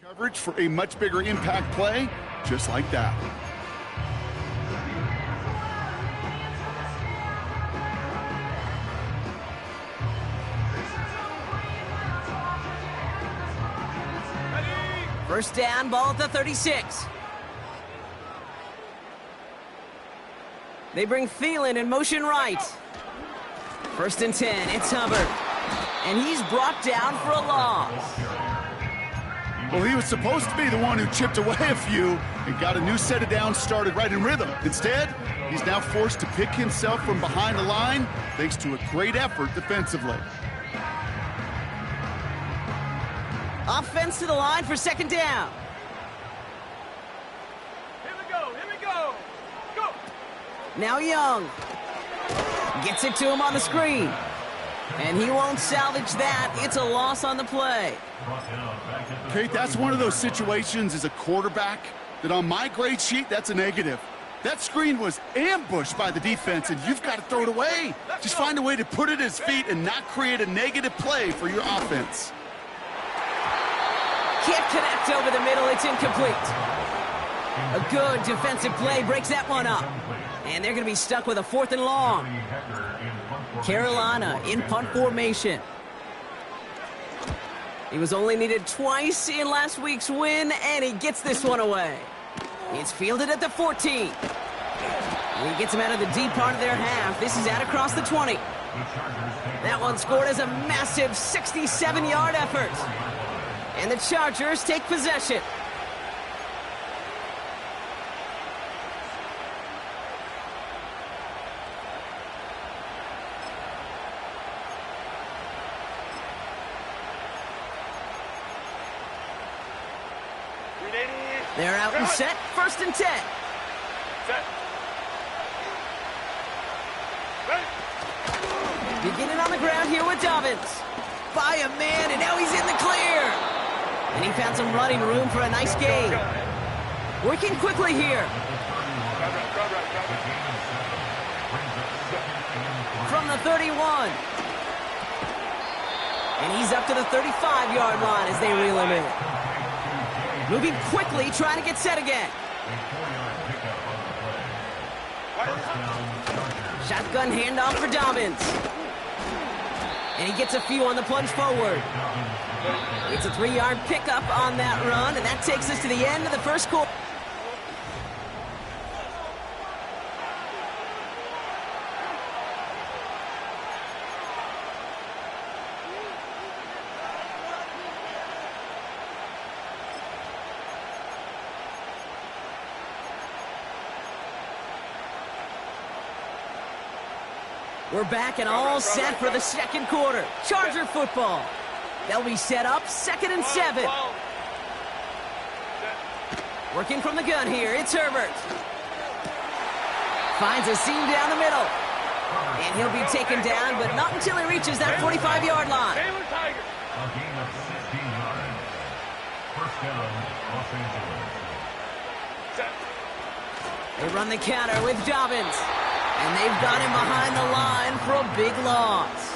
Coverage for a much bigger impact play, just like that. First down, ball at the 36. They bring Thielen in motion right. First and 10, it's Hubbard. And he's brought down for a loss. Well, he was supposed to be the one who chipped away a few and got a new set of downs started right in rhythm. Instead, he's now forced to pick himself from behind the line thanks to a great effort defensively. Offense to the line for second down. Here we go, go! Now Young gets it to him on the screen. And he won't salvage that. It's a loss on the play. Okay, that's one of those situations as a quarterback that on my grade sheet, that's a negative. That screen was ambushed by the defense, and you've got to throw it away. Just find a way to put it at his feet and not create a negative play for your offense. Can't connect over the middle. It's incomplete. A good defensive play breaks that one up. And they're going to be stuck with a 4th and long. Carolina in punt formation. He was only needed twice in last week's win, and he gets this one away. It's fielded at the 14. He gets him out of the deep part of their half. This is out across the 20. That one scored as a massive 67-yard effort. And the Chargers take possession. They're out and set. First and 10. Set. Beginning on the ground here with Dobbins. By a man, and now he's in the clear. And he found some running room for a nice gain. Working quickly here. From the 31. And he's up to the 35-yard line as they reel him in. Moving quickly, trying to get set again. Shotgun handoff for Dobbins. And he gets a few on the plunge forward. It's a 3-yard pickup on that run, and that takes us to the end of the first quarter. We're back and all set for the second quarter. Charger football. They'll be set up 2nd and 7. Working from the gun here, it's Herbert. Finds a seam down the middle. And he'll be taken down, but not until he reaches that 45-yard line. A gain of 16 yards. First down, Los Angeles. They run the counter with Dobbins. And they've got him behind the line for a big loss.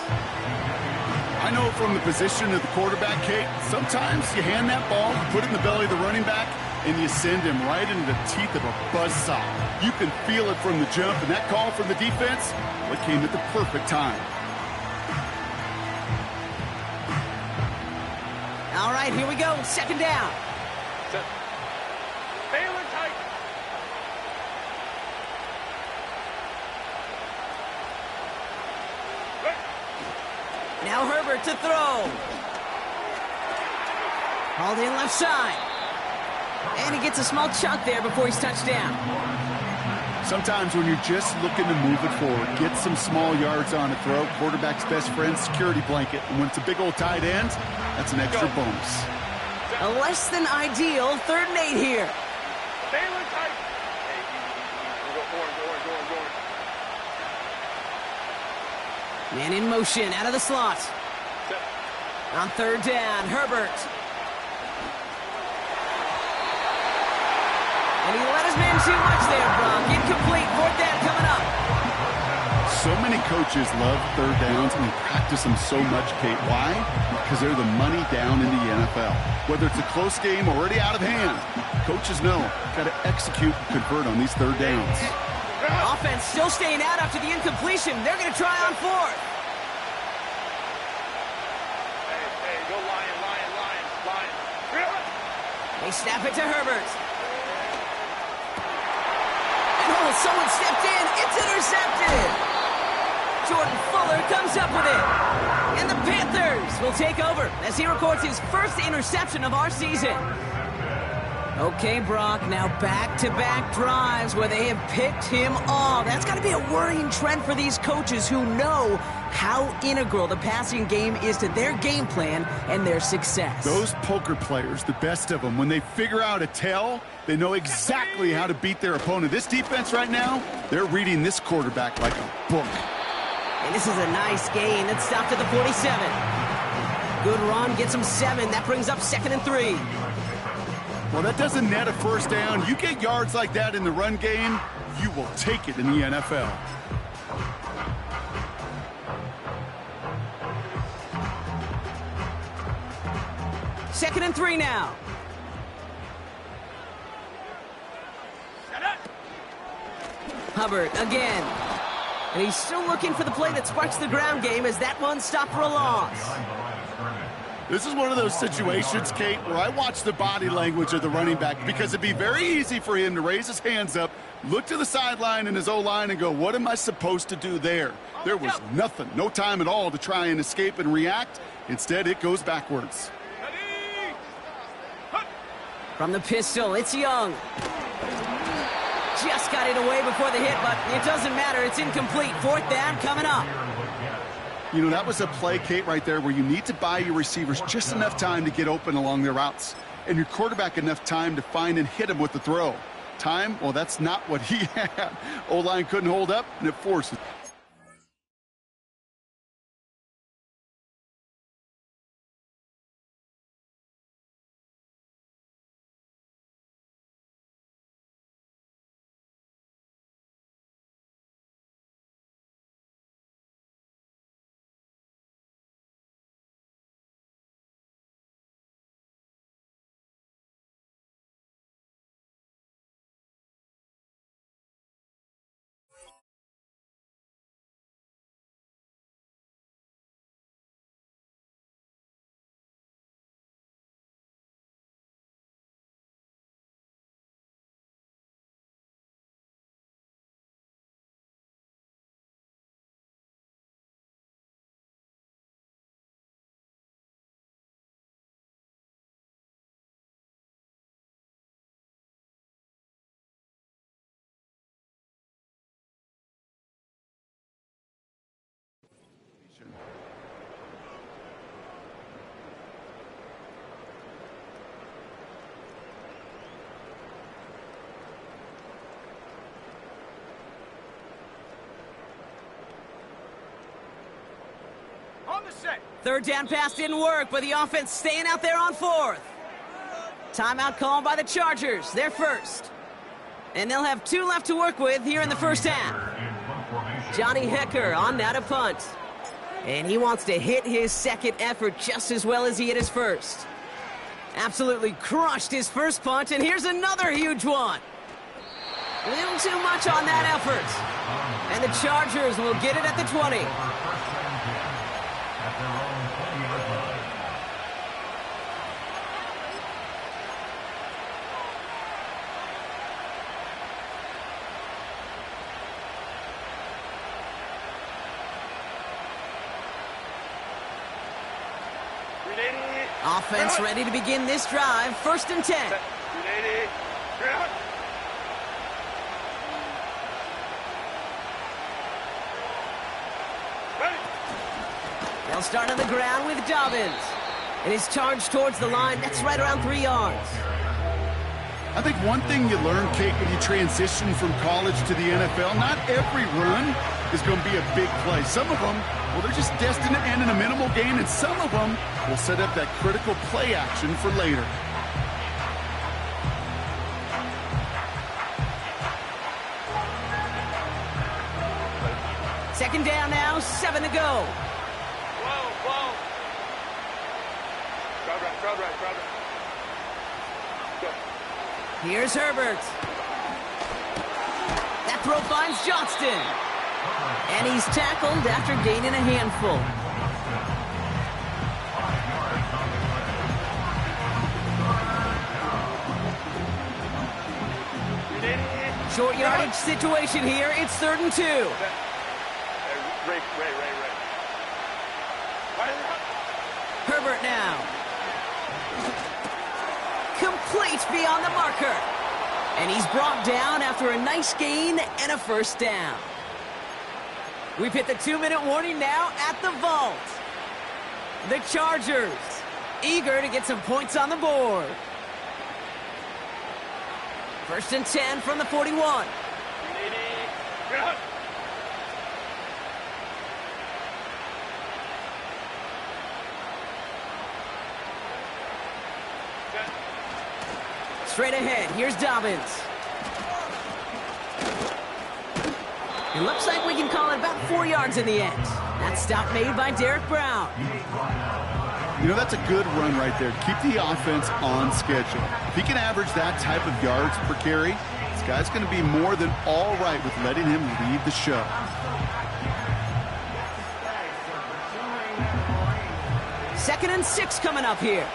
I know from the position of the quarterback, Kate, sometimes you hand that ball, you put it in the belly of the running back, and you send him right into the teeth of a buzzsaw. You can feel it from the jump, and that call from the defense, well, it came at the perfect time. All right, here we go. Second down. Baylor tight. Now Herbert to throw. Hauled in left side. And he gets a small chunk there before he's touched down. Sometimes when you're just looking to move it forward, get some small yards on a throw, quarterback's best friend, security blanket. And when it's a big old tight end, that's an extra bonus. A less than ideal 3rd and 8 here. Baylor tight. Go forward. Man in motion, out of the slot. On 3rd down, Herbert. And he let his man too much there, Brock. Incomplete, 4th down coming up. So many coaches love third downs and practice them so much, Kate. Why? Because they're the money down in the NFL. Whether it's a close game or already out of hand, coaches know got to execute and convert on these third downs. Offense still staying out after the incompletion. They're going to try on fourth. Hey, go Lion. They snap it to Herbert. And someone stepped in. It's intercepted. Jordan Fuller comes up with it. And the Panthers will take over as he records his first interception of our season. Okay, Brock, now back-to-back drives where they have picked him off. That's got to be a worrying trend for these coaches who know how integral the passing game is to their game plan and their success. Those poker players, the best of them, when they figure out a tell, they know exactly how to beat their opponent. This defense right now, they're reading this quarterback like a book. And this is a nice gain. That's stopped at the 47. Good run, gets him 7. That brings up 2nd and 3. Well, that doesn't net a first down. You get yards like that in the run game, you will take it in the NFL. Second and 3 now. Hubbard again. And he's still looking for the play that sparks the ground game as that one stopped for a loss. This is one of those situations, Kate, where I watch the body language of the running back because it'd be very easy for him to raise his hands up, look to the sideline in his O-line and go, what am I supposed to do there? There was nothing, no time at all to try and escape and react. Instead, it goes backwards. From the pistol, it's Young. Just got it away before the hit, but it doesn't matter. It's incomplete. 4th down coming up. You know, that was a play, Kate, right there where you need to buy your receivers just enough time to get open along their routes and your quarterback enough time to find and hit him with the throw. Time? Well, that's not what he had. O-line couldn't hold up, and it forced it. On the set. 3rd down pass didn't work, but the offense staying out there on 4th. Timeout called by the Chargers. They're first. And they'll have 2 left to work with here in the first half. Johnny Hecker on now to punt. And he wants to hit his second effort just as well as he hit his first. Absolutely crushed his first punt, and here's another huge one. A little too much on that effort. And the Chargers will get it at the 20. Offense ready to begin this drive. 1st and 10. They'll start on the ground with Dobbins. And his charge towards the line, that's right around 3 yards. I think one thing you learn, Kate, when you transition from college to the NFL, not every run is going to be a big play. Some of them, well, they're just destined to end in a minimal gain, and some of them will set up that critical play action for later. Second down now, 7 to go. Whoa. Crowd right. Go. Here's Herbert. That throw finds Johnston. And he's tackled after gaining a handful. Short yardage situation here. It's 3rd and 2. Ray. Herbert now. Complete beyond the marker. And he's brought down after a nice gain and a first down. We've hit the 2-minute warning now at the vault. The Chargers, eager to get some points on the board. 1st and 10 from the 41. Straight ahead, here's Dobbins. It looks like we can call it about 4 yards in the end. That stop made by Derek Brown. You know, that's a good run right there. Keep the offense on schedule. If he can average that type of yards per carry, this guy's going to be more than all right with letting him lead the show. Second and 6 coming up here.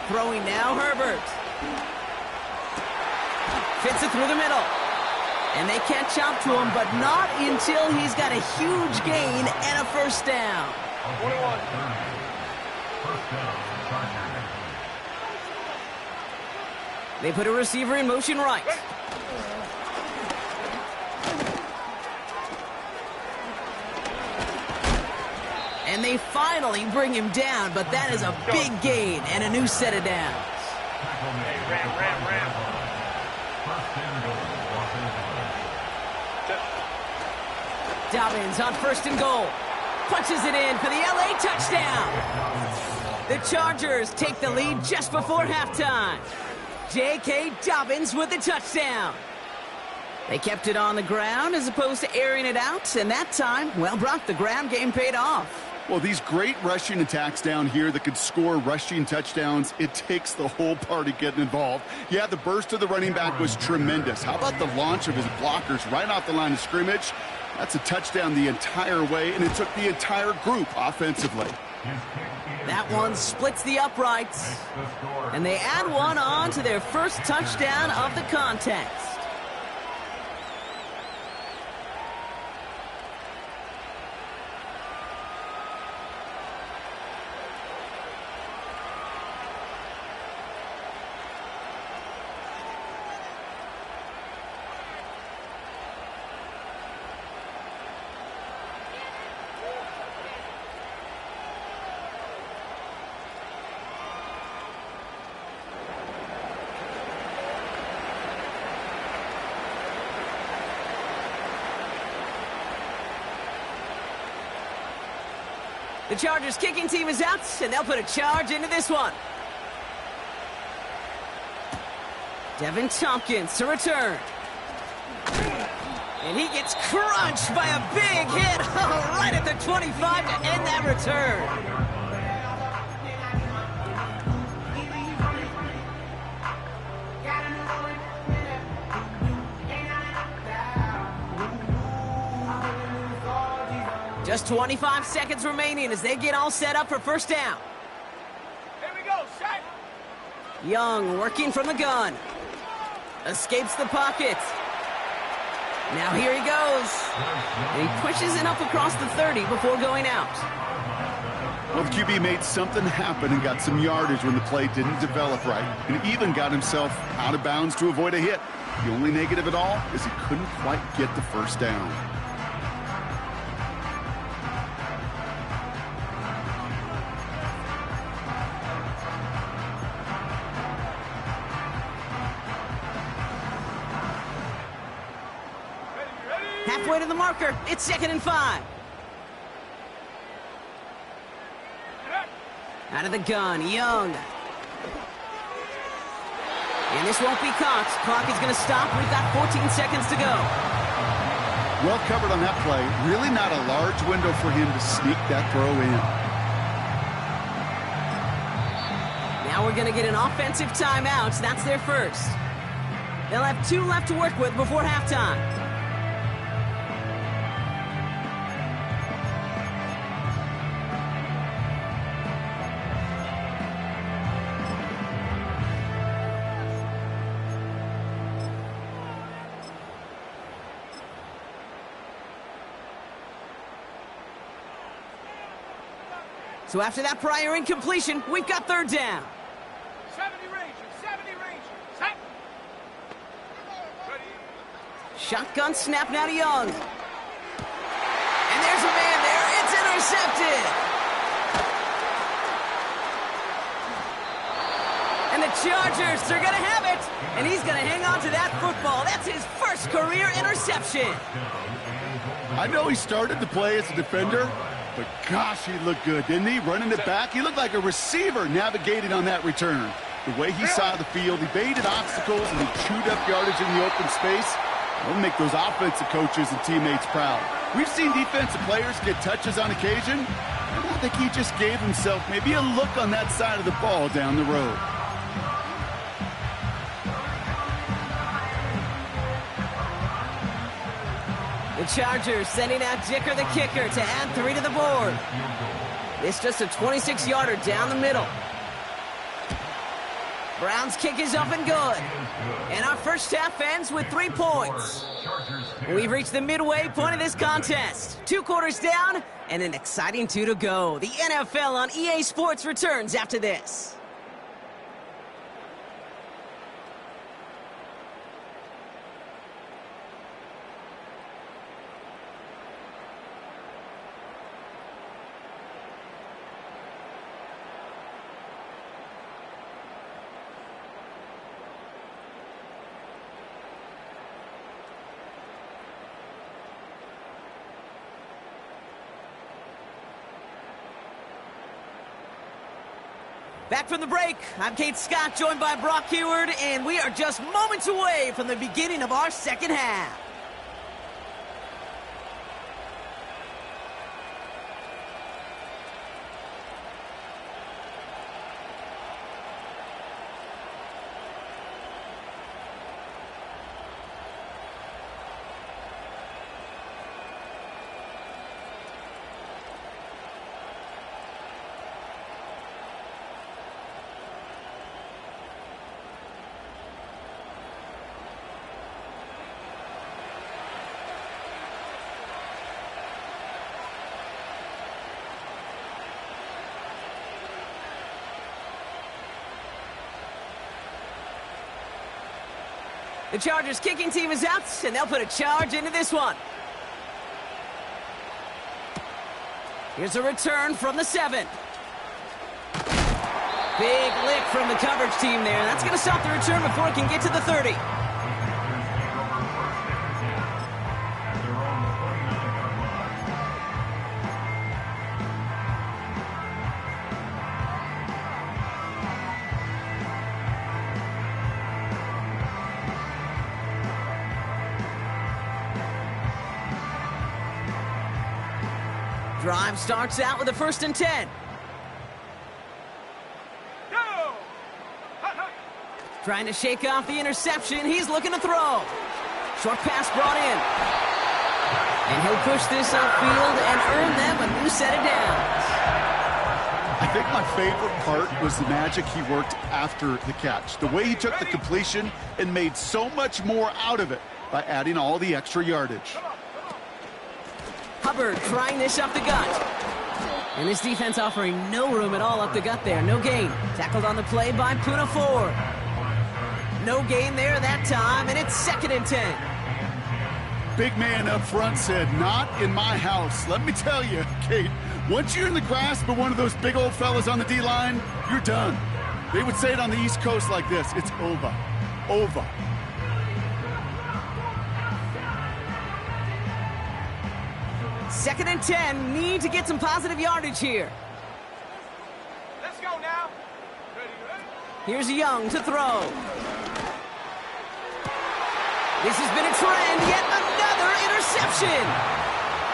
Throwing now, Herbert. Fits it through the middle. And they catch up to him, but not until he's got a huge gain and a first down. 21. They put a receiver in motion right. And they finally bring him down, but that is a big gain and a new set of downs. Ram. Dobbins on 1st and goal. Punches it in for the LA touchdown. The Chargers take the lead just before halftime. J.K. Dobbins with the touchdown. They kept it on the ground as opposed to airing it out, and that time, well, Brock, the ground game paid off. Well, these great rushing attacks down here that could score rushing touchdowns, it takes the whole party getting involved. Yeah, the burst of the running back was tremendous. How about the launch of his blockers right off the line of scrimmage? That's a touchdown the entire way, and it took the entire group offensively. That one splits the uprights, and they add one on to their first touchdown of the contest. The Chargers kicking team is out, and they'll put a charge into this one. Devin Tompkins to return. And he gets crunched by a big hit right at the 25 to end that return. Just 25 seconds remaining as they get all set up for first down. Here we go, set. Young working from the gun. Escapes the pocket. Now here he goes. And he pushes it up across the 30 before going out. Well, the QB made something happen and got some yardage when the play didn't develop right, and even got himself out of bounds to avoid a hit. The only negative at all is he couldn't quite get the first down. Halfway to the marker. It's 2nd and 5. Out of the gun, Young. And this won't be caught. Clock is going to stop. We've got 14 seconds to go. Well covered on that play. Really not a large window for him to sneak that throw in. Now we're going to get an offensive timeout. That's their first. They'll have 2 left to work with before halftime. So after that prior incompletion, we've got third down. 70 Rangers, 70 Rangers. Set. Ready. Shotgun snap now to Young. And there's a man there. It's intercepted. And the Chargers are going to have it. And he's going to hang on to that football. That's his first career interception. I know he started to play as a defender, but gosh, he looked good, didn't he? Running it back, he looked like a receiver navigating on that return. The way he saw the field, he baited obstacles and he chewed up yardage in the open space. It'll make those offensive coaches and teammates proud. We've seen defensive players get touches on occasion, and I think he just gave himself maybe a look on that side of the ball down the road. The Chargers sending out Dicker the kicker to add 3 to the board. It's just a 26-yarder down the middle. Brown's kick is up and good. And our first half ends with 3 points. We've reached the midway point of this contest. 2 quarters down and an exciting 2 to go. The NFL on EA Sports returns after this. Back from the break, I'm Kate Scott, joined by Brock Heward, and we are just moments away from the beginning of our second half. The Chargers kicking team is out, and they'll put a charge into this one. Here's a return from the 7. Big lick from the coverage team there. That's going to stop the return before it can get to the 30. Drive starts out with a 1st and 10. No! Trying to shake off the interception. He's looking to throw. Short pass brought in. And he'll push this upfield and earn them a new set of downs. I think my favorite part was the magic he worked after the catch. The way he took the completion and made so much more out of it by adding all the extra yardage. Hubbard trying this up the gut. And this defense offering no room at all up the gut there. No gain. Tackled on the play by Puna Ford. No gain there that time, and it's 2nd and 10. Big man up front said, "Not in my house." Let me tell you, Kate, once you're in the grasp of one of those big old fellas on the D-line, you're done. They would say it on the East Coast like this: it's over. Over. Second and 10. Need to get some positive yardage here. Let's go now. Ready, ready? Here's Young to throw. This has been a trend, yet another interception.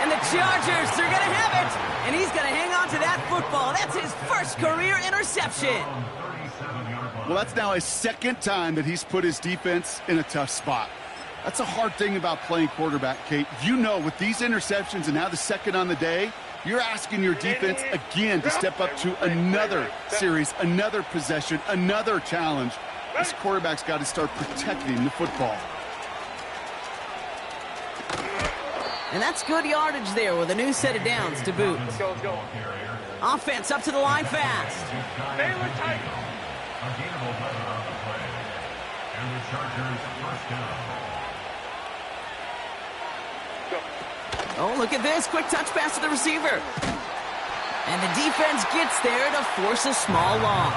And the Chargers, they're going to have it. And he's going to hang on to that football. That's his first career interception. Well, that's now his second time that he's put his defense in a tough spot. That's a hard thing about playing quarterback, Kate. You know, with these interceptions and now the second on the day, you're asking your defense again to step up to another series, another possession, another challenge. This quarterback's got to start protecting the football. And that's good yardage there with a new set of downs to boot. Offense up to the line fast. They were tight. A gain of 11 on the play. And the Chargers first down. Oh, look at this. Quick touch pass to the receiver. And the defense gets there to force a small loss.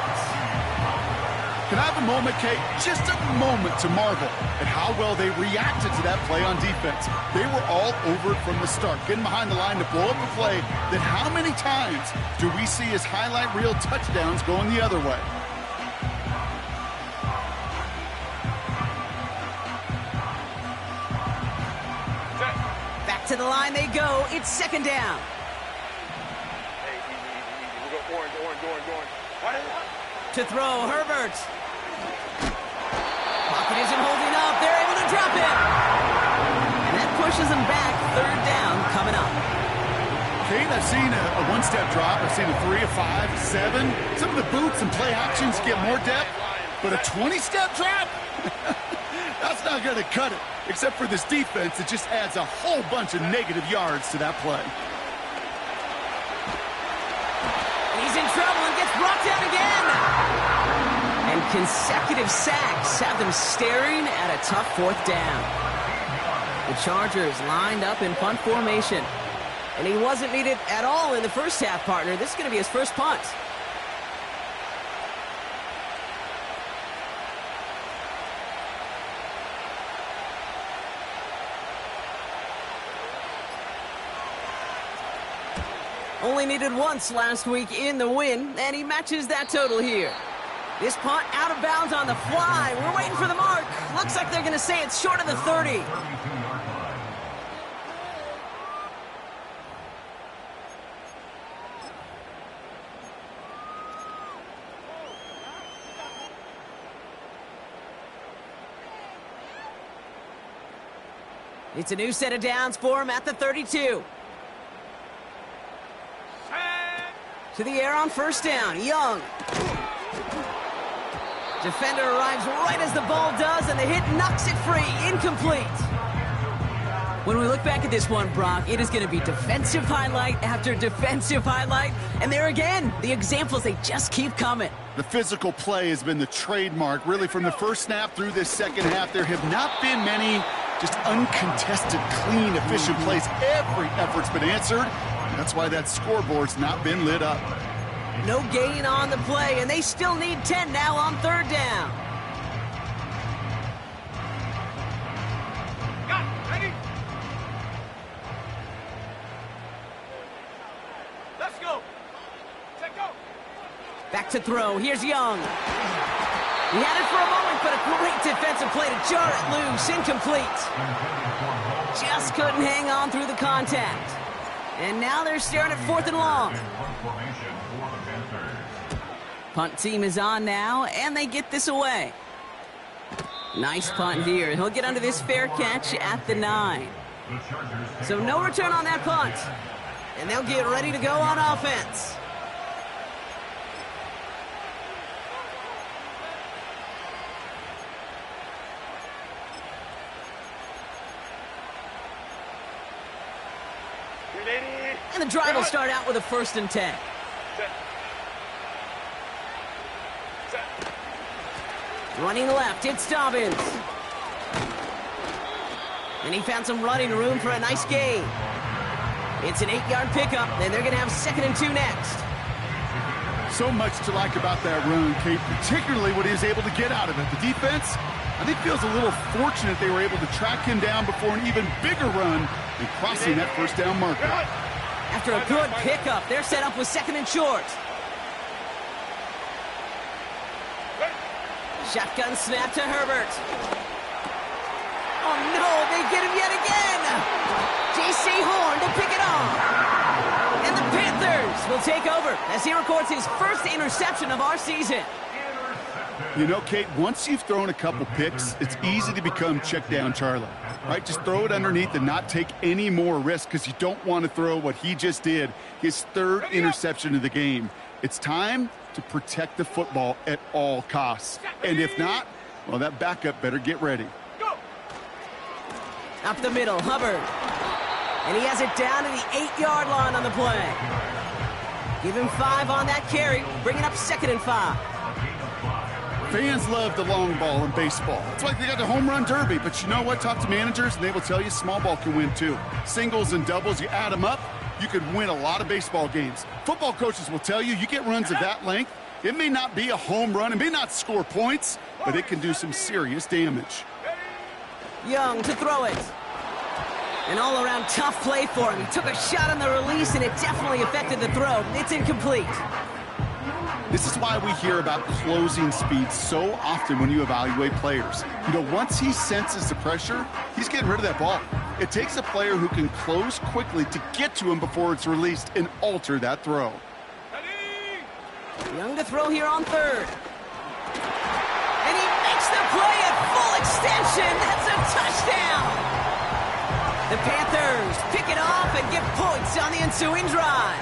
Can I have a moment, Kate? Just a moment to marvel at how well they reacted to that play on defense. They were all over it from the start, getting behind the line to blow up a play that how many times do we see as highlight reel touchdowns going the other way? Back to the line they go. It's second down. Hey, easy. We go orange. To throw, Herbert. Pocket isn't holding up. They're able to drop it. And that pushes them back. Third down coming up. Kate, I've seen a one-step drop. I've seen a 3, a 5, 7. Some of the boots and play actions get more depth. But a 20-step drop? That's not going to cut it. Except for this defense, it just adds a whole bunch of negative yards to that play. He's in trouble and gets brought down again. And consecutive sacks have them staring at a tough fourth down. The Chargers lined up in punt formation. And he wasn't needed at all in the first half, partner. This is going to be his first punt. Only needed once last week in the win, and he matches that total here. This punt out of bounds on the fly. We're waiting for the mark. Looks like they're going to say it's short of the 30. It's a new set of downs for him at the 32. To the air on first down. Young. Defender arrives right as the ball does, and the hit knocks it free. Incomplete. When we look back at this one, Brock, it is going to be defensive highlight after defensive highlight. And there again, the examples, they just keep coming. The physical play has been the trademark, really, from the first snap through this second half. There have not been many just uncontested, clean, efficient plays. Every effort's been answered. That's why that scoreboard's not been lit up. No gain on the play, and they still need 10 now on third down. Got it. Ready? Let's go. Set go. Back to throw. Here's Young. He had it for a moment, but a great defensive play to jar it loose. Incomplete. Just couldn't hang on through the contact. And now they're staring at fourth and long. Punt team is on now, and they get this away. Nice punt here. He'll get under this fair catch at the 9. So no return on that punt. And they'll get ready to go on offense. And the drive will start out with a 1st and 10. Running left, it's Dobbins. And he found some running room for a nice gain. It's an 8-yard pickup, and they're going to have 2nd and 2 next. So much to like about that run, Kate, particularly what he was able to get out of it. The defense, I think, feels a little fortunate they were able to track him down before an even bigger run and crossing that first down marker. After a good pickup, they're set up with 2nd and short. Shotgun snap to Herbert. Oh, no, they get him yet again. J.C. Horn to pick it off. And the Panthers will take over as he records his first interception of our season. You know, Kate, once you've thrown a couple picks, it's easy to become check down Charlie, right? Just throw it underneath and not take any more risk because you don't want to throw what he just did, his third interception of the game. It's time to protect the football at all costs. And if not, well, that backup better get ready. Up the middle, Hubbard. And he has it down to the 8-yard line on the play. Give him 5 on that carry, bringing up 2nd and 5. Fans love the long ball in baseball. It's like they got the home run derby, but you know what? Talk to managers, and they will tell you small ball can win too. Singles and doubles, you add them up, you could win a lot of baseball games. Football coaches will tell you, you get runs of that length, it may not be a home run, it may not score points, but it can do some serious damage. Young to throw it. An all-around tough play for him. He took a shot on the release, and it definitely affected the throw. It's incomplete. This is why we hear about closing speed so often when you evaluate players. You know, once he senses the pressure, he's getting rid of that ball. It takes a player who can close quickly to get to him before it's released and alter that throw. Young to throw here on 3rd. And he makes the play at full extension. That's a touchdown. The Panthers pick it off and get points on the ensuing drive.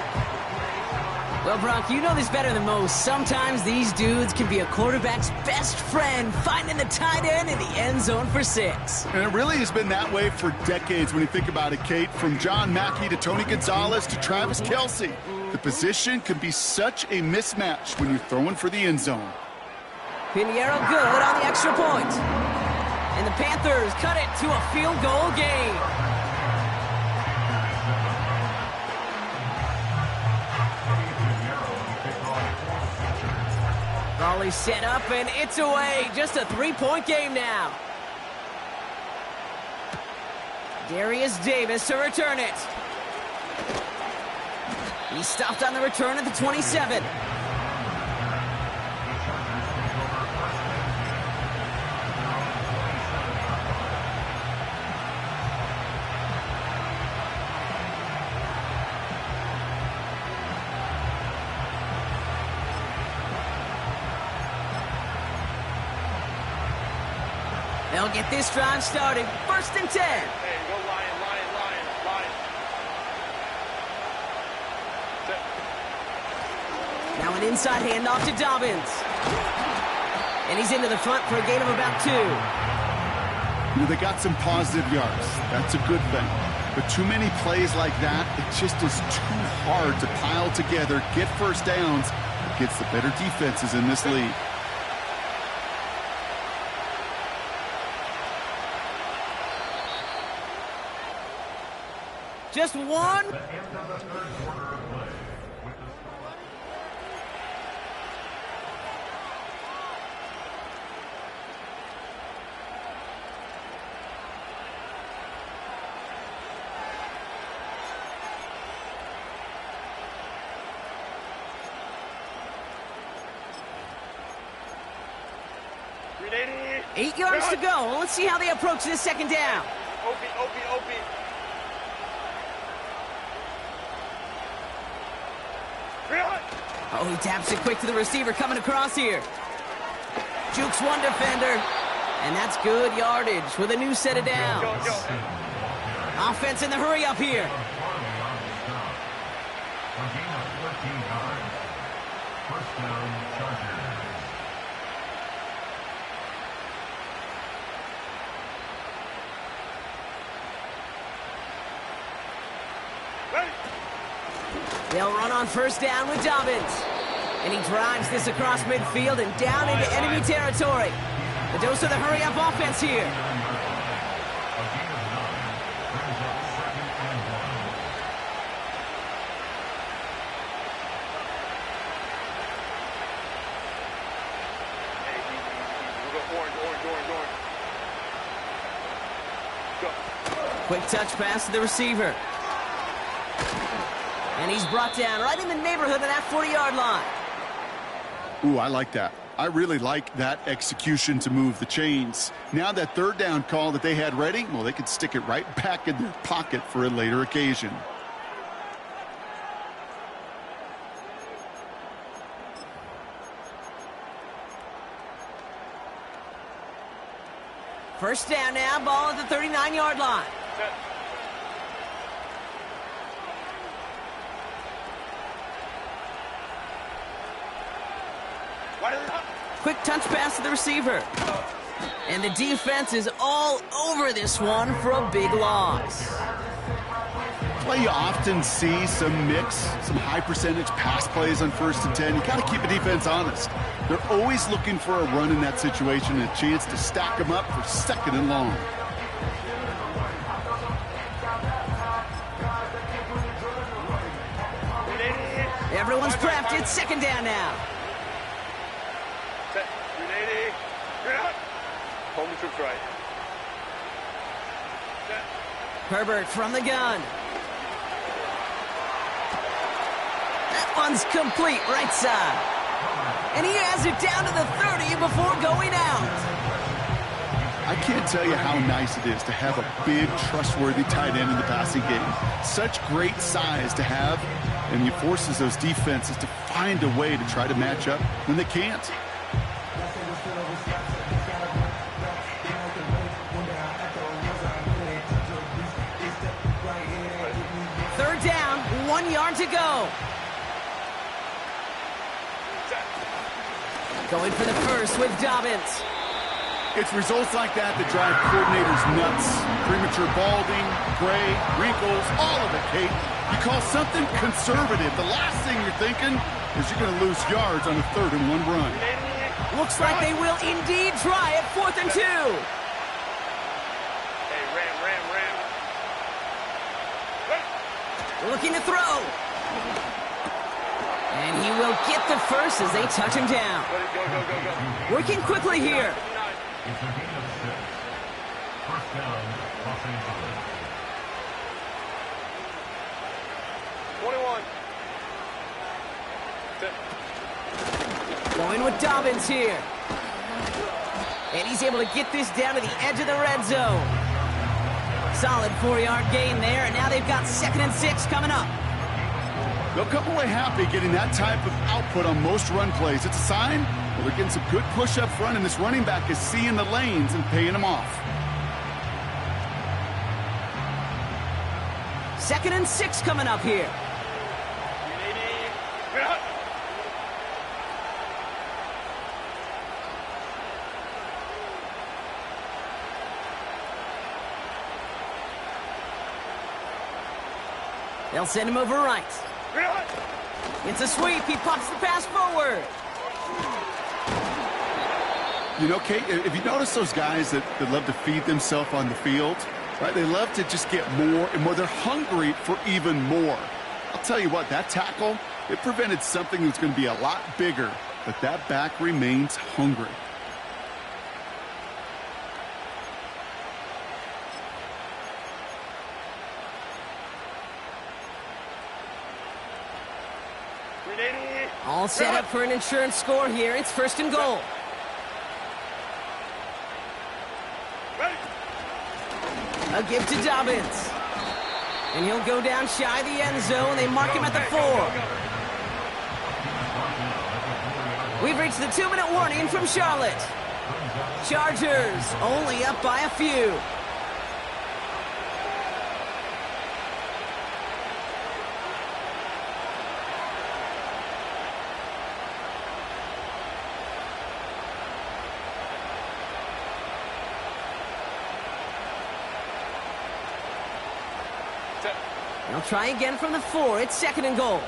Well, Brock, you know this better than most. Sometimes these dudes can be a quarterback's best friend, finding the tight end in the end zone for 6. And it really has been that way for decades when you think about it, Kate. From John Mackey to Tony Gonzalez to Travis Kelce. The position can be such a mismatch when you're throwing for the end zone. Pinheiro good on the extra point. And the Panthers cut it to a field goal game. Volley set up, and it's away. Just a 3-point game now. Darius Davis to return it. He stopped on the return at the 27. They'll get this drive started. 1st and 10. Hey, go Lion. Now an inside handoff to Dobbins. And he's into the front for a gain of about 2. You know, they got some positive yards. That's a good thing. But too many plays like that, it just is too hard to pile together, get first downs, against the better defenses in this league. Just one. Grenade. 8 yards to go. Let's see how they approach this 2nd down. Opie. Oh, he taps it quick to the receiver coming across here. Jukes one defender. And that's good yardage with a new set of downs. Offense in the hurry up here. They'll run on 1st down with Dobbins. And he drives this across midfield and down into enemy territory. The dose of the hurry-up offense here. Orange. Go. Quick touch pass to the receiver. And he's brought down right in the neighborhood of that 40-yard line. Ooh, I like that. I really like that execution to move the chains. Now that third down call that they had ready, well, they could stick it right back in their pocket for a later occasion. First down now, ball at the 39-yard line. Set. Why did it not? Quick touch pass to the receiver. And the defense is all over this one for a big loss. Well, you often see some mix, some high percentage pass plays on 1st and 10. You got to keep a defense honest. They're always looking for a run in that situation and a chance to stack them up for 2nd and long. Everyone's prepped. It's 2nd down now. Set. 380. You're out. Home troops right. Set. Herbert from the gun. That one's complete, right side. And he has it down to the 30 before going out. I can't tell you how nice it is to have a big, trustworthy tight end in the passing game. Such great size to have, and he forces those defenses to find a way to try to match up when they can't. Third down, 1 yard to go. Going for the first with Dobbins. It's results like that that drive coordinators nuts. Premature balding, gray, wrinkles, all of it, Kate. You call something conservative. The last thing you're thinking is you're going to lose yards on a 3rd and 1 run. Looks like they will indeed try at 4th and 2. Hey, ram. Looking to throw. And he will get the first as they touch him down. Go. Working quickly here. It's a gain of 6. First down, Los Angeles. 21. Set. Going with Dobbins here. And he's able to get this down to the edge of the red zone. Solid 4-yard gain there, and now they've got 2nd and 6 coming up. They'll come away happy getting that type of output on most run plays. It's a sign, well, they're getting some good push up front, and this running back is seeing the lanes and paying them off. 2nd and 6 coming up here. 380. You're out. They'll send him over right. You're out. It's a sweep. He pops the pass forward. You know, Kate, if you notice those guys that love to feed themselves on the field, right? They love to just get more and more. They're hungry for even more. I'll tell you what, that tackle, it prevented something that's going to be a lot bigger, but that back remains hungry. All set up for an insurance score here. It's 1st and goal. Ready. A give to Dobbins. And he'll go down shy of the end zone. They mark him at the 4. We've reached the 2-minute warning from Charlotte. Chargers only up by a few. They'll try again from the 4. It's 2nd and goal.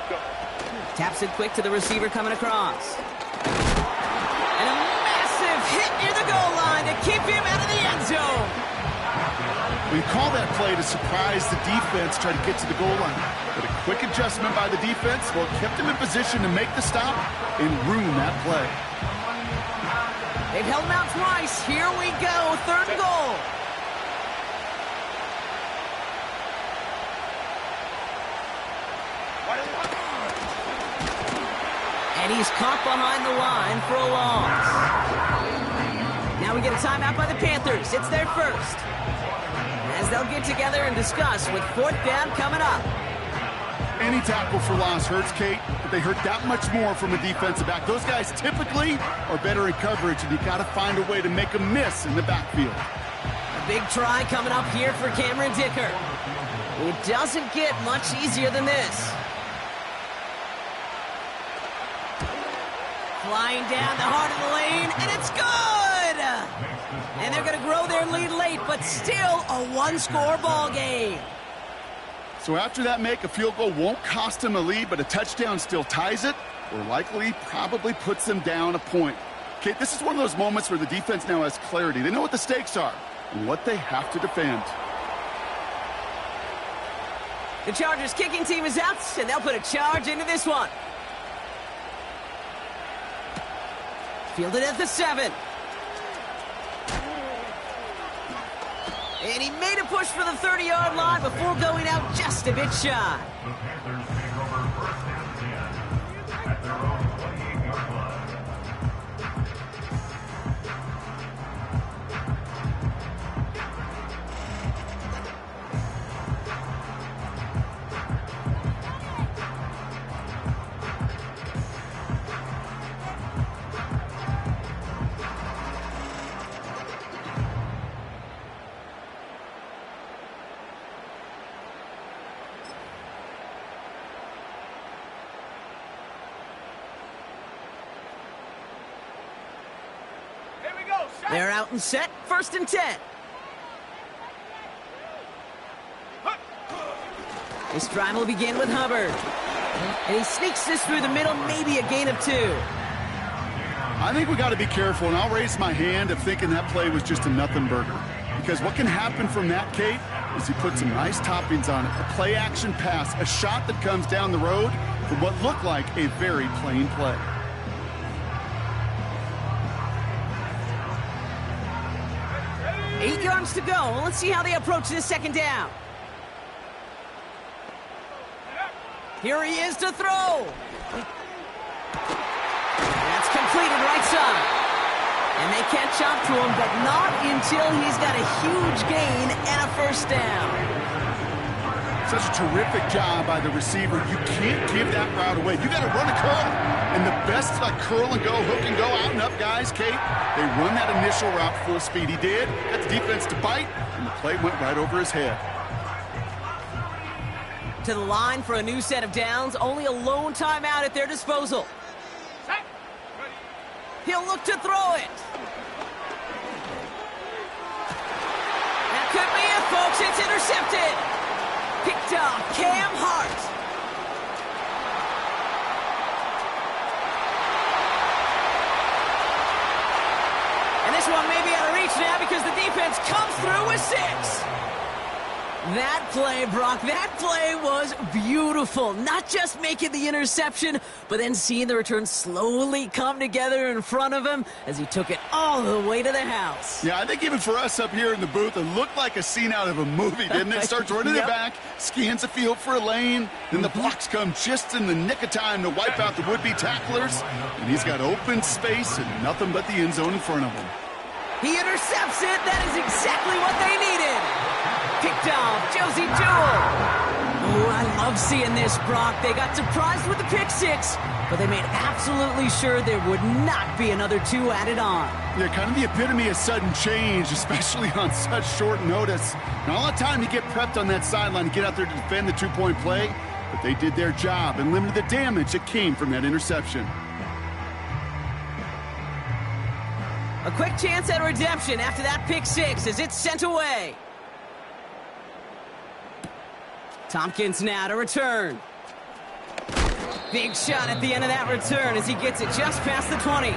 Go. Taps it quick to the receiver coming across. And a massive hit near the goal line to keep him out of the end zone. We call that play to surprise the defense, try to get to the goal line. But a quick adjustment by the defense, well, kept him in position to make the stop and ruin that play. They've held him out twice. Here we go. 3rd and goal. And he's caught behind the line for a loss. Now we get a timeout by the Panthers. It's their first. As they'll get together and discuss with fourth down coming up. Any tackle for loss hurts, Kate, but they hurt that much more from a defensive back. Those guys typically are better in coverage, and you got to find a way to make a miss in the backfield. A big try coming up here for Cameron Dicker. It doesn't get much easier than this. Flying down the heart of the lane, and it's good! And they're going to grow their lead late, but still a one-score ball game. So after that make, a field goal won't cost them a lead, but a touchdown still ties it, or likely probably puts them down a point. Kate, this is one of those moments where the defense now has clarity. They know what the stakes are and what they have to defend. The Chargers kicking team is out, and they'll put a charge into this one. Fielded at the 7. And he made a push for the 30-yard line before going out just a bit shy. The Panthers take over first and 10 at their own 28-yard line. They're out and set, first and 10. This drive will begin with Hubbard. And he sneaks this through the middle, maybe a gain of 2. I think we got to be careful, and I'll raise my hand of thinking that play was just a nothing burger. Because what can happen from that, Kate, is he put some nice toppings on it. A play-action pass, a shot that comes down the road from what looked like a very plain play. Eight yards to go. Let's see how they approach this second down. Here he is to throw. That's completed right side. And they catch up to him, but not until he's got a huge gain and a first down. Such a terrific job by the receiver. You can't give that route away. You got to run a curl. And the best curl and go, hook and go, out and up guys, Kate, they run that initial route full speed. He did. Got the defense to bite, and the play went right over his head. To the line for a new set of downs. Only a lone timeout at their disposal. He'll look to throw it. That could be it, folks. It's intercepted. Picked off Cam Hart. And this one may be out of reach now because the defense comes through with 6. That play, Brock, that play was beautiful. Not just making the interception, but then seeing the return slowly come together in front of him as he took it all the way to the house. Yeah, I think even for us up here in the booth, it looked like a scene out of a movie, didn't it? Starts running it back, scans the field for a lane, then the blocks come just in the nick of time to wipe out the would-be tacklers, and he's got open space and nothing but the end zone in front of him. He intercepts it. That is exactly what they needed. Picked off Josie Jewell. Oh, I love seeing this, Brock. They got surprised with the pick 6, but they made absolutely sure there would not be another 2 added on. Yeah, kind of the epitome of sudden change, especially on such short notice. Not a lot of time to get prepped on that sideline to get out there to defend the 2-point play, but they did their job and limited the damage that came from that interception. A quick chance at redemption after that pick 6 as it's sent away. Tompkins now to return. Big shot at the end of that return as he gets it just past the 20.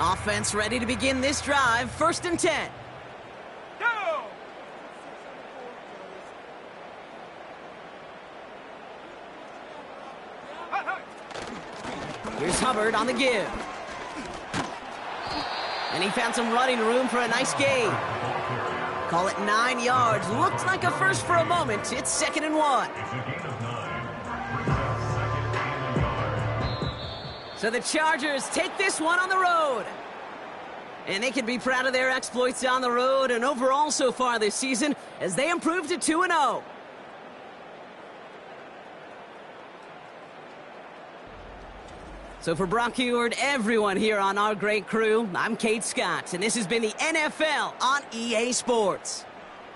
Offense ready to begin this drive. First and 10. Here's Hubbard on the give. And he found some running room for a nice gain. Call it 9 yards. Looked like a first for a moment. It's 2nd and 1. It's a gain of 9. Brings up 2nd and a yard. So the Chargers take this one on the road. And they can be proud of their exploits on the road and overall so far this season as they improve to 2-0. So for Brock Eward, everyone here on our great crew, I'm Kate Scott, and this has been the NFL on EA Sports.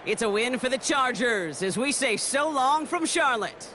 It's a win for the Chargers as we say so long from Charlotte.